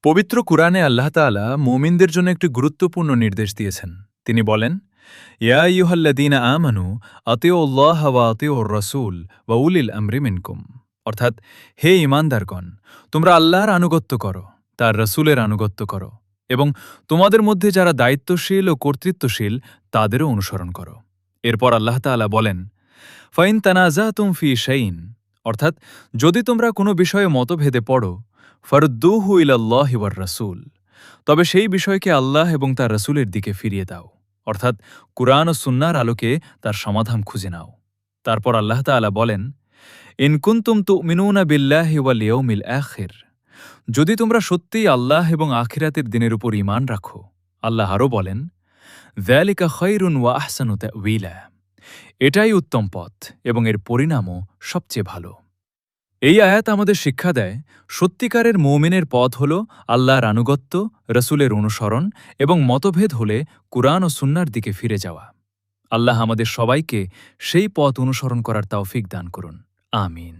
পবিত্র কুরআনে আল্লাহ তাআলা মুমিনদের জন্য একটি গুরুত্বপূর্ণ নির্দেশ দিয়েছেন। তিনি বলেন, ইয়া আইয়ুহাল্লাযীনা আমানু আতিউল্লাহ ওয়া আতিউর রাসূল ওয়া উলিল আমরি মিনকুম। অর্থাৎ, হে ঈমানদারগণ, তোমরা আল্লাহর আনুগত্য করো, তার রাসূলের আনুগত্য করো এবং তোমাদের মধ্যে যারা দায়িত্বশীল ও কর্তৃত্বশীল তাদেরও অনুসরণ করো। এরপর আল্লাহ তাআলা বলেন, ফাইন তানাজাতুম ফি শাইইন, অর্থাৎ যদি তোমরা কোনো বিষয়ে মতভেদে পড়ো, ফারুদ্দুহু ইলাল্লাহি ওয়ার রাসূল, তবে সেই বিষয়কে আল্লাহ এবং তার রাসূলের দিকে ফিরিয়ে দাও, অর্থাৎ কুরআন ও সুন্নাহর আলোকে তার সমাধান খুঁজে নাও। তারপর আল্লাহ তাআলা বলেন, ইন কুনতুম তুমিনুনা বিল্লাহি ওয়াল ইয়াউমিল আখির, যদি তোমরা সত্যিই আল্লাহ এবং আখিরাতের দিনের উপর ঈমান রাখো। আল্লাহ আরও বলেন, যালিকা খায়রুন ওয়া আহসানু তা'ওয়িলা, এটাই উত্তম পথ এবং এর পরিণামও সবচেয়ে ভালো। এই আয়াত আমাদের শিক্ষা দেয়, সত্যিকারের মুমিনের পথ হল আল্লাহর আনুগত্য, রসুলের অনুসরণ এবং মতভেদ হলে কুরআন ও সুন্নাহর দিকে ফিরে যাওয়া। আল্লাহ আমাদের সবাইকে সেই পথ অনুসরণ করার তৌফিক দান করুন। আমিন।